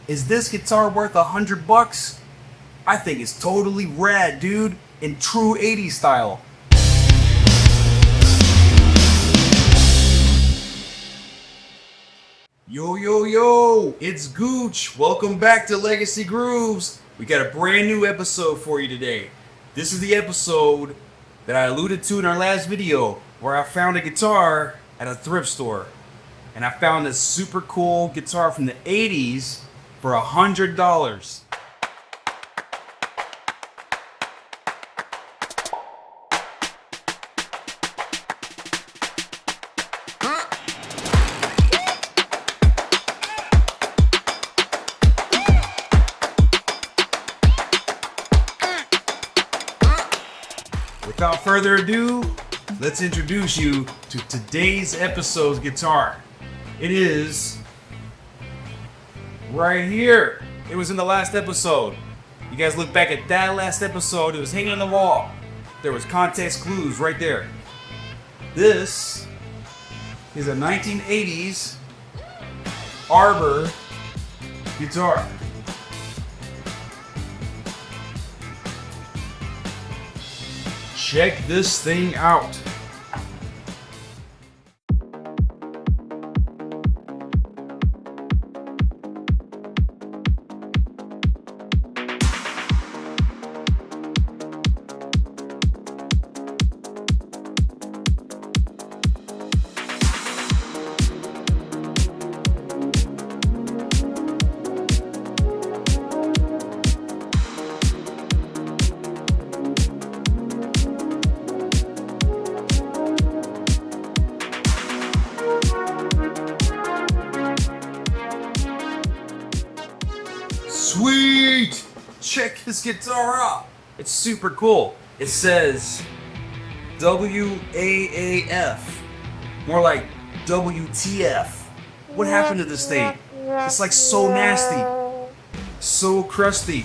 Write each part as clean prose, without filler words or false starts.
Is this guitar worth $100? I think it's totally rad, dude, in true 80s style. Yo, yo, yo, it's Gooch. Welcome back to Legacy Grooves. We got a brand new episode for you today. This is the episode that I alluded to in our last video, where I found a guitar at a thrift store. And I found this super cool guitar from the 80s for $100. Without further ado, let's introduce you to today's episode's guitar. It is right here. It was in the last episode. You guys look back at that last episode, it was hanging on the wall. There was context clues right there. This is a 1980s Arbor guitar. Check this thing out. Sweet! Check this guitar out. It's super cool. It says WAAF. More like WTF. What happened to this thing? It's like so nasty. So crusty.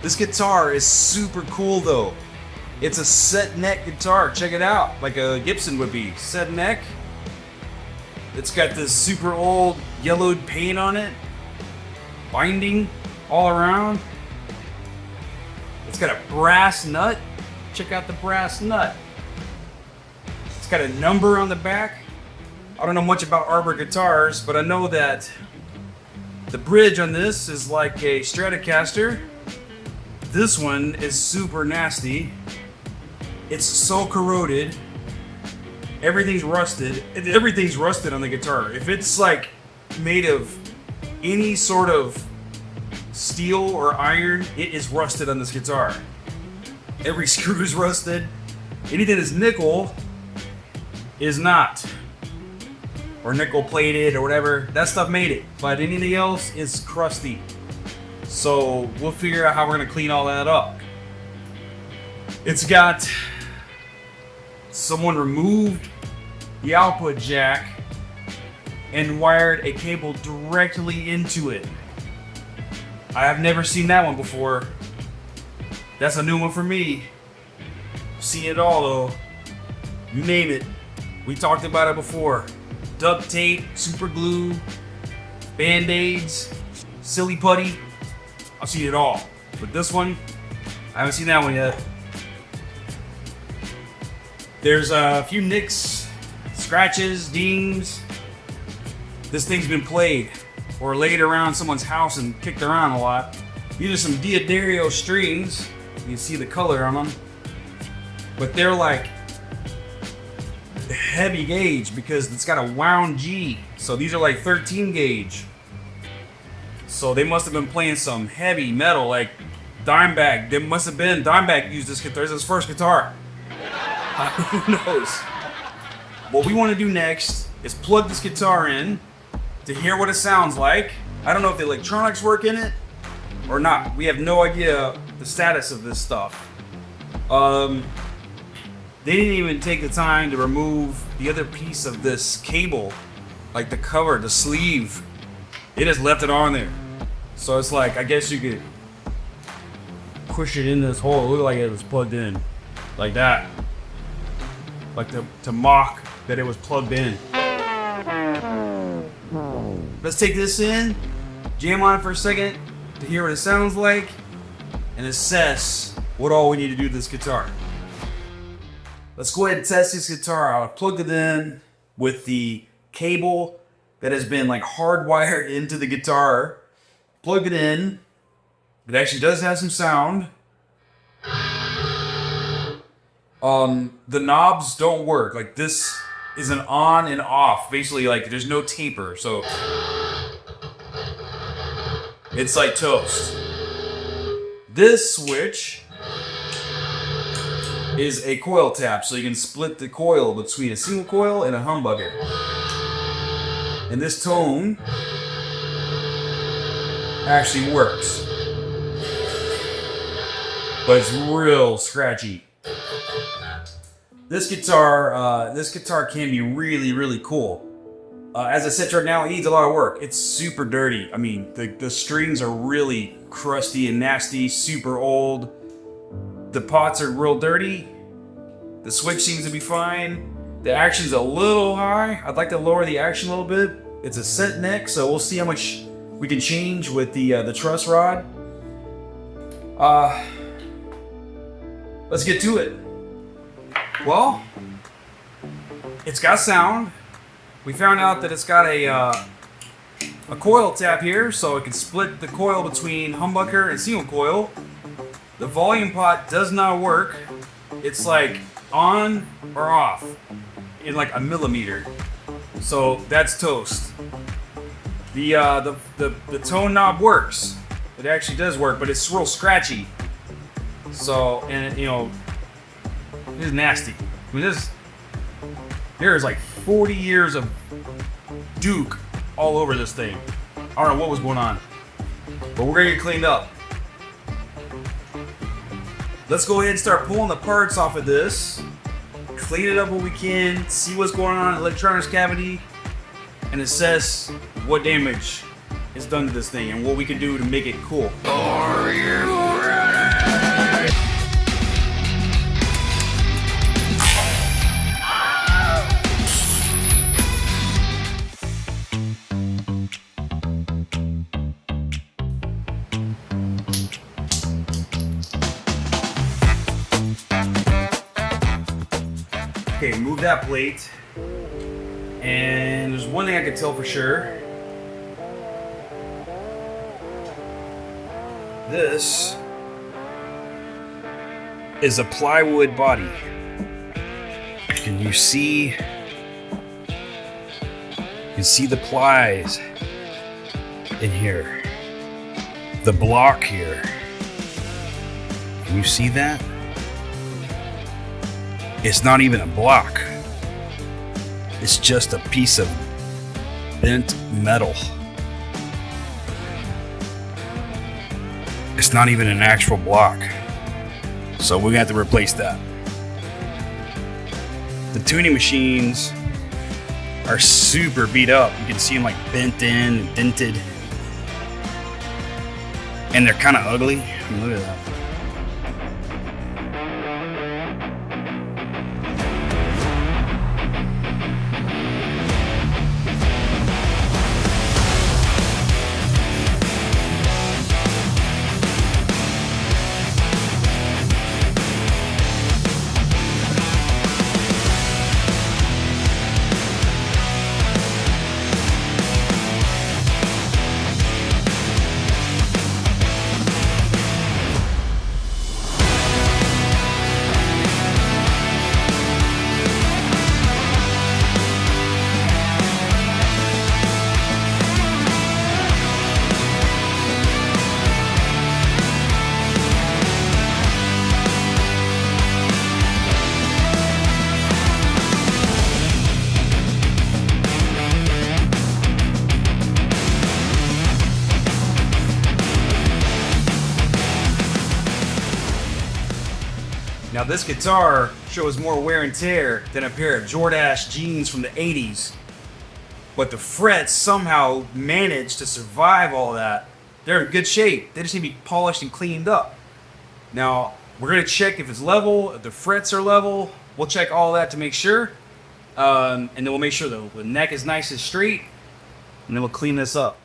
This guitar is super cool though. It's a set neck guitar. Check it out. Like a Gibson would be. Set neck. It's got this super old yellowed paint on it. Binding all around. It's got a brass nut. Check out the brass nut. It's got a number on the back. I don't know much about Arbor guitars, but I know that the bridge on this is like a Stratocaster. This one is super nasty. It's so corroded. Everything's rusted. Everything's rusted on the guitar. If it's like made of any sort of steel or iron, it is rusted on this guitar. Every screw is rusted. Anything that's nickel is not. Or nickel plated or whatever. That stuff made it. But anything else is crusty. So we'll figure out how we're going to clean all that up. It's got... someone removed the output jack and wired a cable directly into it. I have never seen that one before. That's a new one for me. Seen it all though. You name it. We talked about it before. Duct tape, super glue, band-aids, silly putty. I've seen it all. But this one, I haven't seen that one yet. There's a few nicks, scratches, dings. This thing's been played or laid around someone's house and kicked around a lot. These are some Diodario strings. You can see the color on them. But they're like heavy gauge because it's got a wound G. So these are like 13 gauge. So they must have been playing some heavy metal like Dimebag. There must have been Dimebag used this guitar. It's his first guitar. Who knows? What we want to do next is plug this guitar in to hear what it sounds like. I don't know if the electronics work in it or not. We have no idea the status of this stuff. They didn't even take the time to remove the other piece of this cable, like the cover, the sleeve. They just left it on there. So it's like, I guess you could push it in this hole. It looked like it was plugged in, like that. Like to mock that it was plugged in. let's take this in, jam on it for a second to hear what it sounds like, and assess what all we need to do to this guitar. Let's go ahead and test this guitar out. I've plugged it in with the cable that has been like hardwired into the guitar. Plug it in. It actually does have some sound. The knobs don't work. Like this is an on and off. Basically, like there's no taper, so it's like toast. This switch is a coil tap, so you can split the coil between a single coil and a humbucker. And this tone actually works, but it's real scratchy. This guitar can be really, really cool. As I said right now, it needs a lot of work. It's super dirty. I mean, the strings are really crusty and nasty, super old. The pots are real dirty. The switch seems to be fine. The action's a little high. I'd like to lower the action a little bit. It's a set neck, so we'll see how much we can change with the truss rod. Let's get to it. Well, it's got sound. We found out that it's got a coil tap here, so it can split the coil between humbucker and single coil. The volume pot does not work. It's like on or off in like a millimeter. So that's toast. The tone knob works. It actually does work, but it's real scratchy. So, and you know, it's nasty. I mean, there is like 40 years of Duke all over this thing. I don't know what was going on, but we're gonna get cleaned up. Let's go ahead and start pulling the parts off of this. Clean it up when we can, see what's going on in the electronics cavity, and assess what damage is done to this thing and what we can do to make it cool. Are you ready? Okay, move that plate. And there's one thing I can tell for sure. This is a plywood body. Can you see? You can see the plies in here. The block here. Can you see that? It's not even a block. It's just a piece of bent metal. It's not even an actual block. So we're gonna have to replace that. The tuning machines are super beat up. You can see them like bent in and dented. And they're kind of ugly. I mean, look at that. Now this guitar shows more wear and tear than a pair of Jordache jeans from the 80s. But the frets somehow managed to survive all that. They're in good shape. They just need to be polished and cleaned up. Now, we're going to check if it's level, if the frets are level. We'll check all that to make sure. And then we'll make sure the neck is nice and straight. and then we'll clean this up.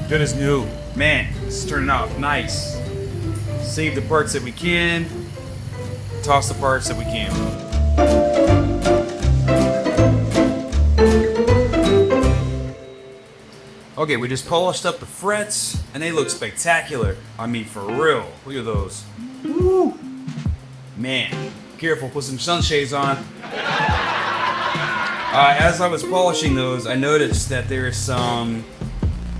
Good as new. Man, it's turning out nice. Save the parts that we can. Toss the parts that we can. Okay, we just polished up the frets and they look spectacular. I mean, for real. Look at those. Woo. Man, careful, put some sunshades on. As I was polishing those, I noticed that there is some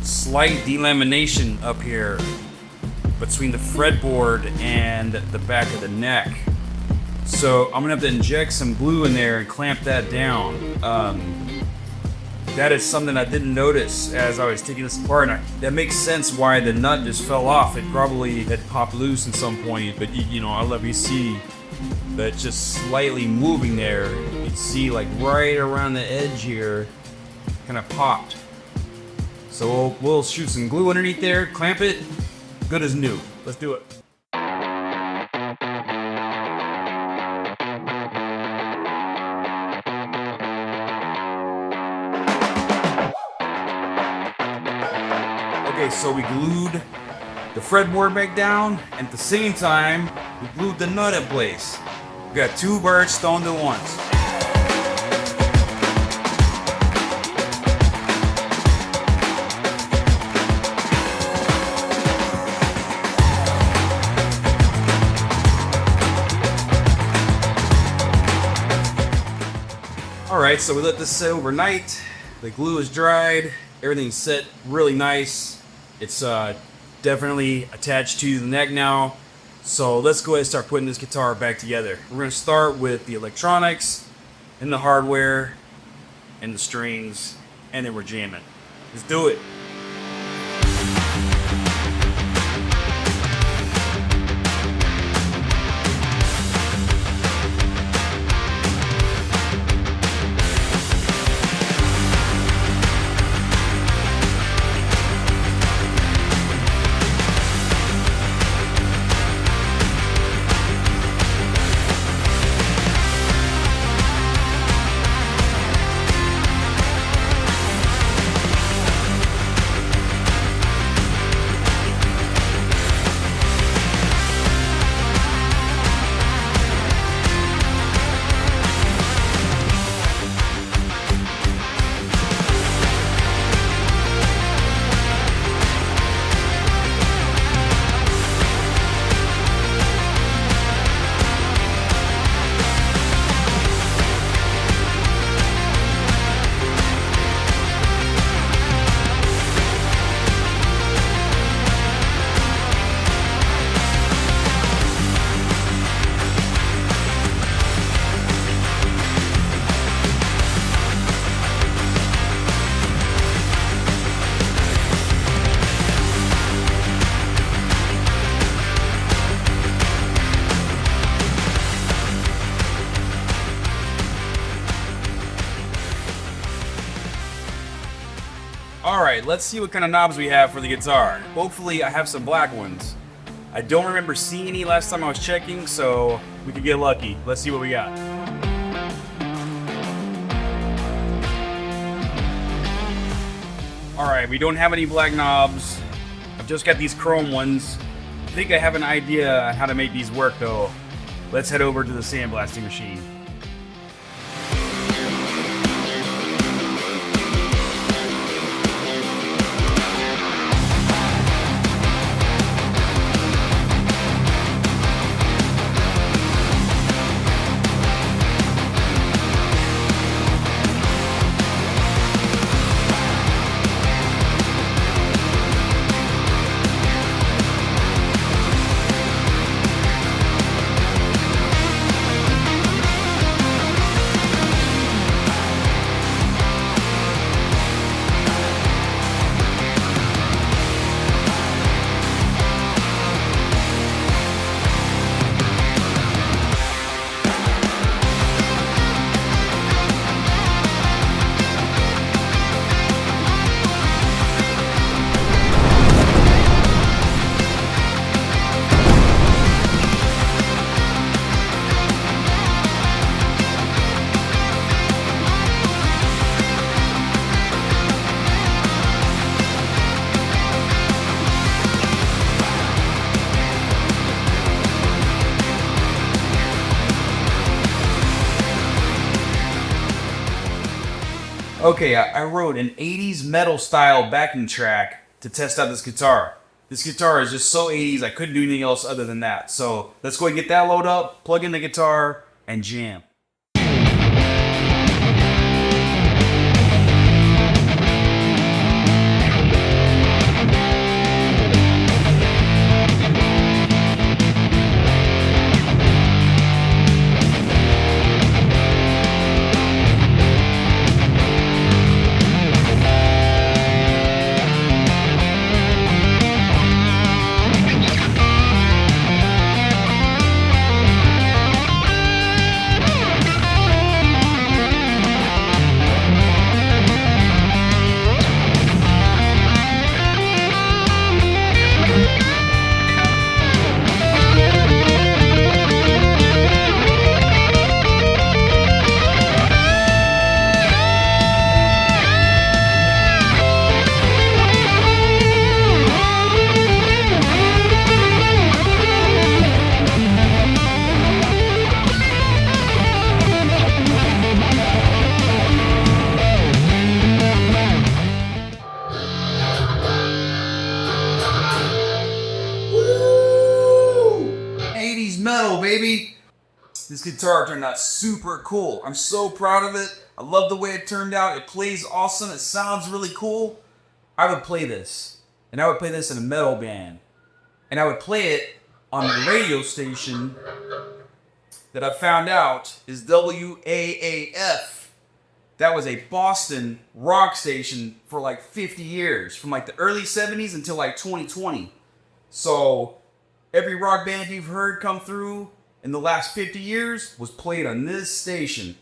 slight delamination up here between the fretboard and the back of the neck. So I'm gonna have to inject some glue in there and clamp that down. That is something I didn't notice as I was taking this apart. That makes sense why the nut just fell off. It probably had popped loose at some point, but you know, I'll let you see that just slightly moving there. You can see like right around the edge here, kind of popped. So we'll shoot some glue underneath there, clamp it, good as new. Let's do it. Okay, so we glued the fretboard back down, and at the same time, we glued the nut in place. We got two birds stoned at once. Alright, so we let this sit overnight. The glue is dried. Everything's set really nice. It's definitely attached to the neck now. So let's go ahead and start putting this guitar back together. We're going to start with the electronics and the hardware and the strings, and then we're jamming. Let's do it. Alright, let's see what kind of knobs we have for the guitar. Hopefully I have some black ones. I don't remember seeing any last time I was checking, so we could get lucky. Let's see what we got. Alright, we don't have any black knobs. I've just got these chrome ones. I think I have an idea how to make these work though. Let's head over to the sandblasting machine. Okay, I wrote an 80s metal style backing track to test out this guitar. This guitar is just so 80s, I couldn't do anything else other than that. So let's go ahead and get that load up, plug in the guitar, and jam. Metal, baby. This guitar turned out super cool. I'm so proud of it. I love the way it turned out. It plays awesome. It sounds really cool. I would play this. And I would play this in a metal band. And I would play it on the radio station that I found out is WAAF. That was a Boston rock station for like 50 years. From like the early 70s until like 2020. So every rock band you've heard come through in the last 50 years was played on this station.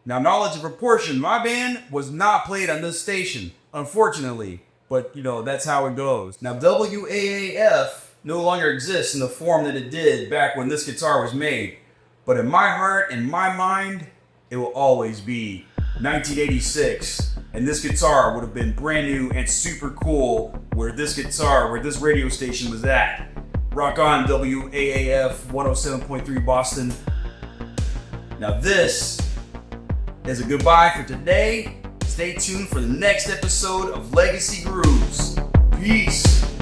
Now, knowledge of proportion, my band was not played on this station, unfortunately. But, you know, that's how it goes. Now, WAAF no longer exists in the form that it did back when this guitar was made. But in my heart and my mind, it will always be 1986. And this guitar would have been brand new and super cool where this radio station was at. Rock on, WAAF 107.3 Boston. Now this is a goodbye for today. Stay tuned for the next episode of Legacy Grooves. Peace.